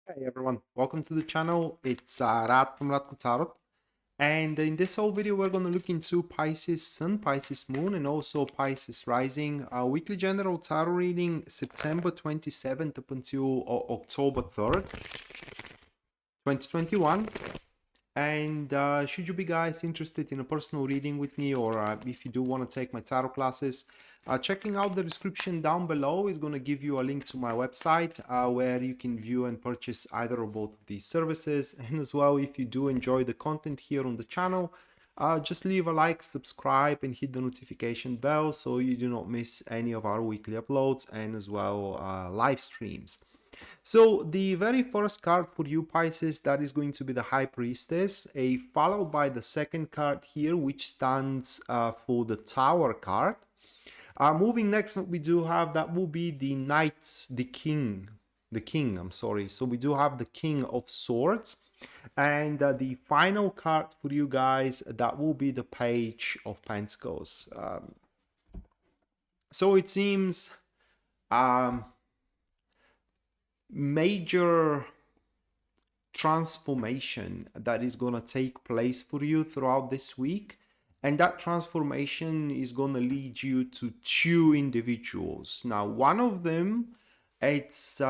Hey everyone, welcome to the channel. It's Rad from Radko Tarot, and in this whole video we're going to look into Pisces Sun, Pisces Moon, and also Pisces Rising. Weekly general tarot reading September 27th up until October 3rd, 2021. And should you be guys interested in a personal reading with me, or if you do want to take my tarot classes, checking out the description down below is going to give you a link to my website where you can view and purchase either or both of these services. And as well, if you do enjoy the content here on the channel, just leave a like, subscribe, and hit the notification bell so you do not miss any of our weekly uploads and as well live streams. So the very first card for you Pisces, that is going to be the High Priestess, followed by the second card here, which stands for the Tower card. Moving next, what we do have, that will be the Knight, the King, I'm sorry. So we do have the King of Swords. And the final card for you guys, that will be the Page of Pentacles. So it seems major transformation that is going to take place for you throughout this week, and that transformation is going to lead you to two individuals. Now one of them, it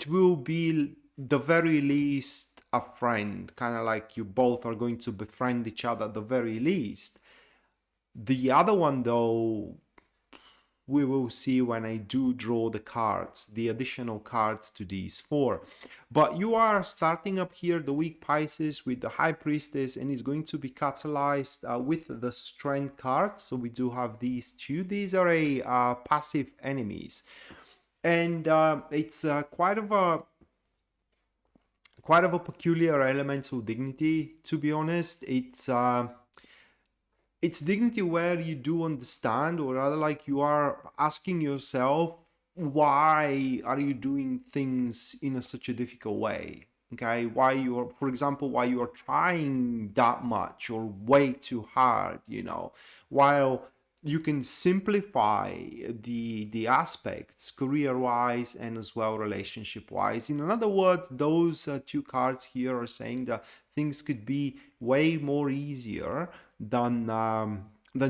will be the very least a friend, kind of like you both are going to befriend each other at the very least. The other one though, we will see when I do draw the cards, the additional cards to these four. But you are starting up here the week Pisces with the High Priestess, and it's going to be catalyzed with the Strength card. So we do have these two. These are passive enemies, and it's quite of a peculiar elemental dignity, to be honest. It's dignity where you do understand, or rather like you are asking yourself, why are you doing things in such a difficult way? Okay, why you are, for example, why you are trying that much or way too hard, while you can simplify the aspects career wise and as well relationship wise. In other words, those two cards here are saying that things could be way more easier than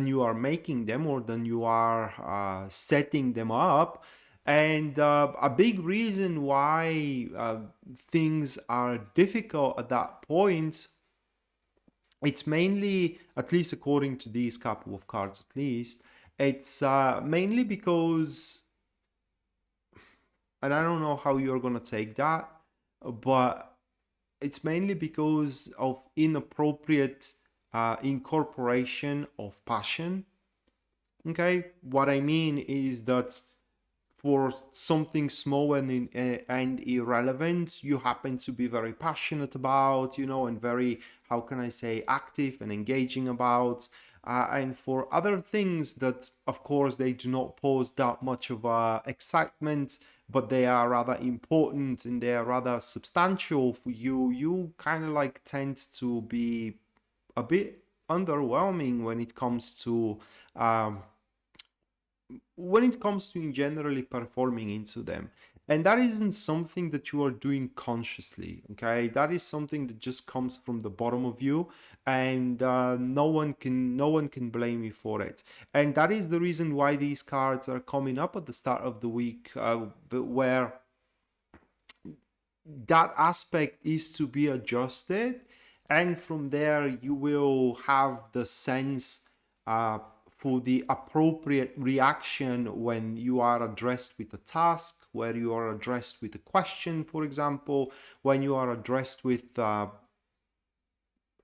you are making them, or than you are setting them up. And a big reason why things are difficult at that point, it's mainly, at least according to these couple of cards at least, it's mainly because, and I don't know how you're gonna take that, but it's mainly because of inappropriate incorporation of passion. Okay, what I mean is that for something small and irrelevant, you happen to be very passionate about, and very, how can I say, active and engaging about. And for other things that, of course, they do not pose that much of excitement, but they are rather important and they are rather substantial for you, you kind of like tend to be a bit underwhelming when it comes to in generally performing into them. And that isn't something that you are doing consciously. Okay, that is something that just comes from the bottom of you, and no one can blame you for it. And that is the reason why these cards are coming up at the start of the week, where that aspect is to be adjusted, and from there you will have the sense for the appropriate reaction when you are addressed with a task, where you are addressed with a question, for example, when you are addressed with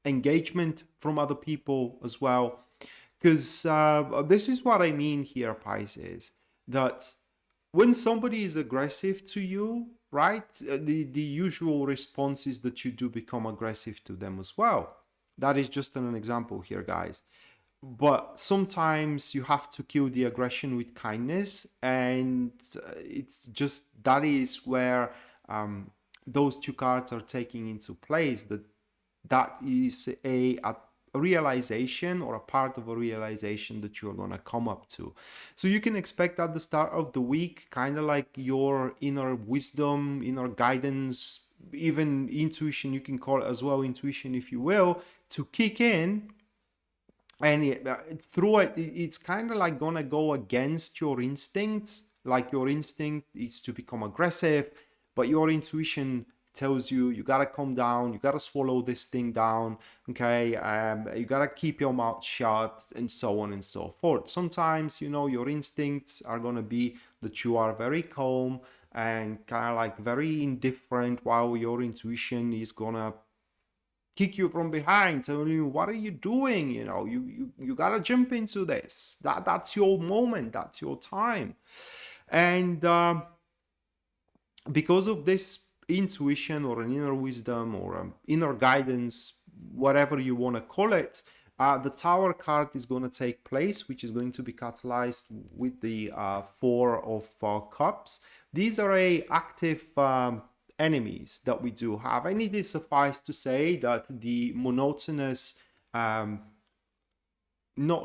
engagement from other people as well. Because this is what I mean here, Pisces, that when somebody is aggressive to you, right, the usual response is that you do become aggressive to them as well. That is just an example here, guys. But sometimes you have to kill the aggression with kindness, and it's just, that is where those two cards are taking into place, that is realization or a part of a realization that you're going to come up to. So you can expect at the start of the week kind of like your inner wisdom, inner guidance, even intuition, you can call it as well intuition if you will, to kick in. And through it, it's kind of like gonna go against your instincts. Like your instinct is to become aggressive, but your intuition tells you you gotta calm down, you gotta swallow this thing down, okay? You gotta keep your mouth shut, and so on and so forth. Sometimes, you know, your instincts are gonna be that you are very calm and kind of like very indifferent, while your intuition is gonna kick you from behind, telling you, what are you doing? You know, you gotta jump into this. That's your moment, that's your time. And because of this intuition or an inner wisdom or inner guidance, whatever you want to call it, the Tower card is going to take place, which is going to be catalyzed with the Four of Cups. These are a active enemies that we do have, and it is suffice to say that the monotonous not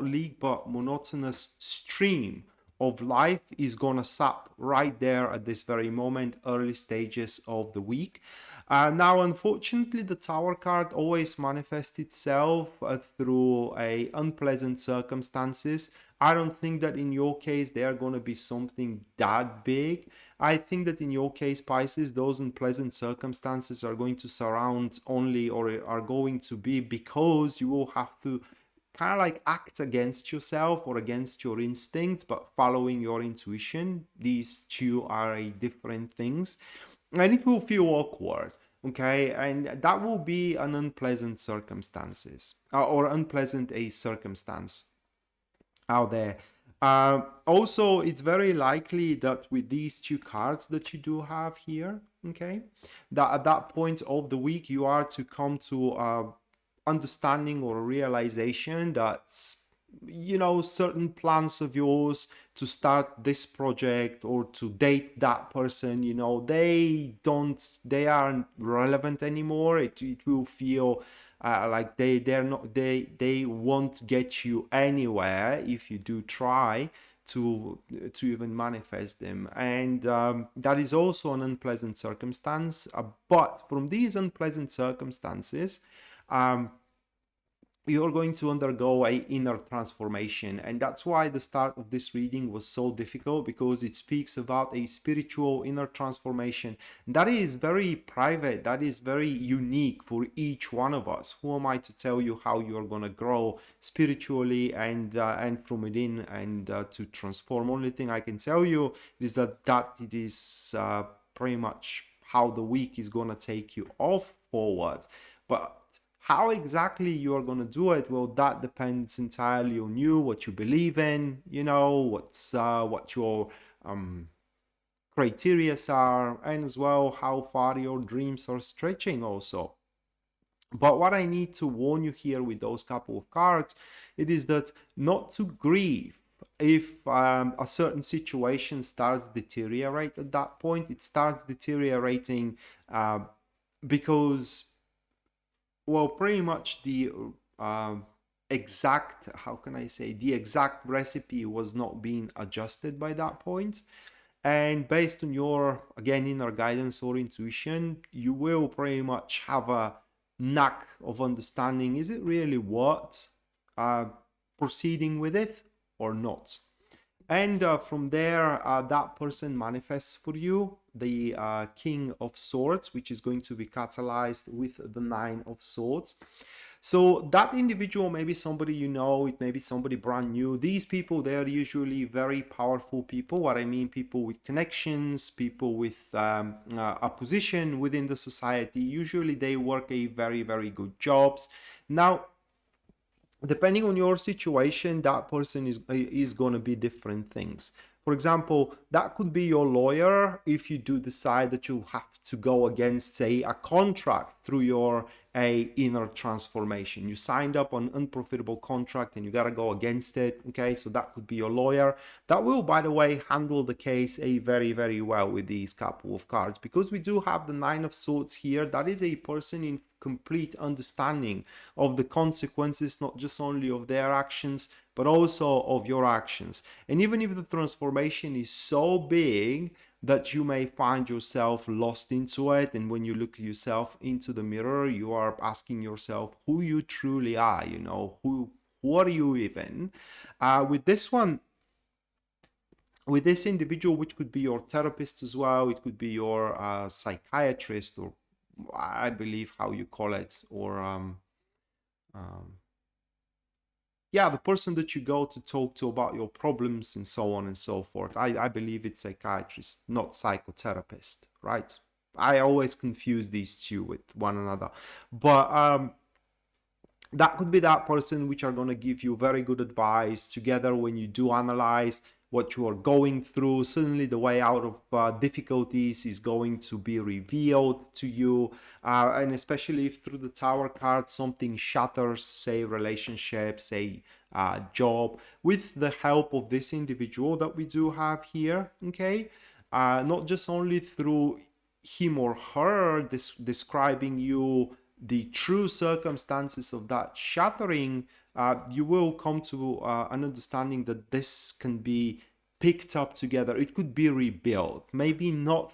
leak but monotonous stream of life is gonna stop right there at this very moment, early stages of the week. Now, unfortunately, the Tower card always manifests itself through a unpleasant circumstances. I don't think that in your case they are going to be something that big. I think that in your case, Pisces, those unpleasant circumstances are going to surround only, or are going to be because you will have to kind of like act against yourself or against your instincts, but following your intuition. These two are a different things, and it will feel awkward, okay? And that will be an unpleasant circumstances, or unpleasant a circumstance out there. Also, it's very likely that with these two cards that you do have here, okay, that at that point of the week you are to come to understanding or realization that, you know, certain plans of yours to start this project or to date that person, you know, they aren't relevant anymore. It will feel like they won't get you anywhere if you do try to even manifest them. And that is also an unpleasant circumstance, but from these unpleasant circumstances, you're going to undergo a inner transformation. And that's why the start of this reading was so difficult, because it speaks about a spiritual inner transformation that is very private, that is very unique for each one of us. Who am I to tell you how you're going to grow spiritually and from within and to transform? Only thing I can tell you is that it is pretty much how the week is going to take you off forward. But how exactly you are going to do it, well, that depends entirely on you, what you believe in, you know, what your criteria are, and as well how far your dreams are stretching also. But what I need to warn you here with those couple of cards, it is that not to grieve if a certain situation starts deteriorate. At that point it starts deteriorating because, well, pretty much the exact, how can I say, the exact recipe was not being adjusted by that point. And based on your, again, inner guidance or intuition, you will pretty much have a knack of understanding, is it really worth proceeding with it or not? And from there, that person manifests for you the King of Swords, which is going to be catalyzed with the Nine of Swords. So that individual may be somebody you know, it may be somebody brand new. These people, they are usually very powerful people. What I mean, people with connections, people with a position within the society. Usually they work a very, very good jobs. Now, depending on your situation, that person is going to be different things. For example, that could be your lawyer if you do decide that you have to go against, say, a contract through your inner transformation. You signed up on unprofitable contract and you got to go against it. Okay, so that could be your lawyer. That will, by the way, handle the case very, very well with these couple of cards, because we do have the Nine of Swords here. That is a person in complete understanding of the consequences, not just only of their actions, but also of your actions. And even if the transformation is so big that you may find yourself lost into it, and when you look yourself into the mirror, you are asking yourself who you truly are, you know, who are you even? With this one, with this individual, which could be your therapist as well, it could be your psychiatrist, or I believe how you call it, or yeah, the person that you go to talk to about your problems and so on and so forth. I believe it's psychiatrist, not psychotherapist, right? I always confuse these two with one another. But that could be that person which are going to give you very good advice together when you do analyze what you are going through. Suddenly the way out of difficulties is going to be revealed to you, and especially if through the Tower card something shatters, say relationship, say job, with the help of this individual that we do have here. Okay, not just only through him or her describing you the true circumstances of that shattering, you will come to an understanding that this can be picked up together. It could be rebuilt, maybe not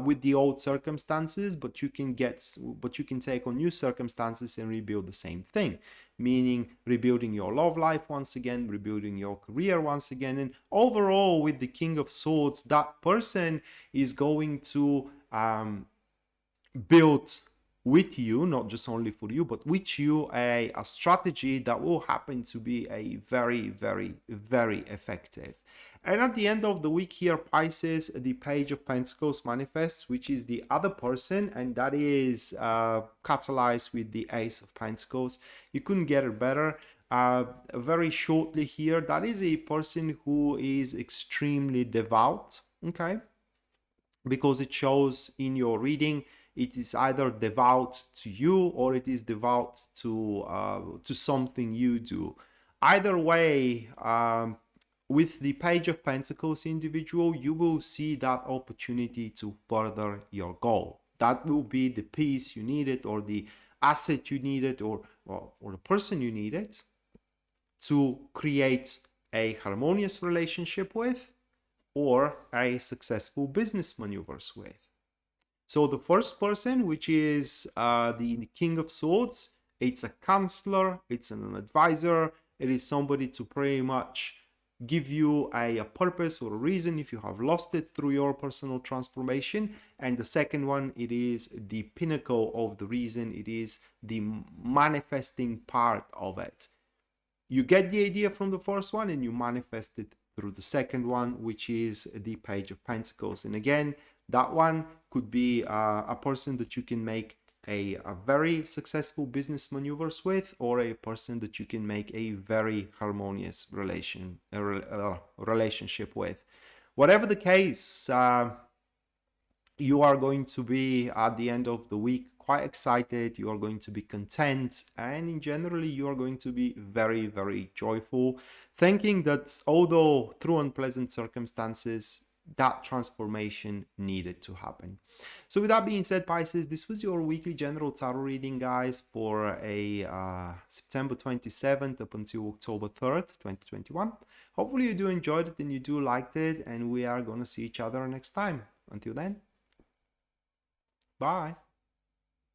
with the old circumstances, but you can take on new circumstances and rebuild the same thing, meaning rebuilding your love life once again, rebuilding your career once again. And overall, with the King of Swords, that person is going to build with you, not just only for you, but with you, a strategy that will happen to be a very, very, very effective. And at the end of the week here, Pisces, the Page of Pentacles manifests, which is the other person, and that is catalyzed with the Ace of Pentacles. You couldn't get it better. Very shortly here, that is a person who is extremely devout, okay? Because it shows in your reading, it is either devout to you or it is devout to something you do. Either way, with the Page of Pentacles individual, you will see that opportunity to further your goal. That will be the piece you needed, or the asset you needed, or the person you needed to create a harmonious relationship with, or a successful business maneuvers with. So the first person, which is the King of Swords, it's a counselor, it's an advisor, it is somebody to pretty much give you a purpose or a reason if you have lost it through your personal transformation. And the second one, it is the pinnacle of the reason, it is the manifesting part of it. You get the idea from the first one and you manifest it through the second one, which is the Page of Pentacles. And again, that one could be a person that you can make a very successful business maneuvers with, or a person that you can make a very harmonious relationship with. Whatever the case, you are going to be at the end of the week quite excited, you are going to be content, and in generally you are going to be very, very joyful, thinking that although through unpleasant circumstances, that transformation needed to happen. So with that being said, Pisces, this was your weekly general tarot reading, guys, for a September 27th up until October 3rd, 2021. Hopefully you do enjoyed it and you do liked it, and we are going to see each other next time. Until then, bye.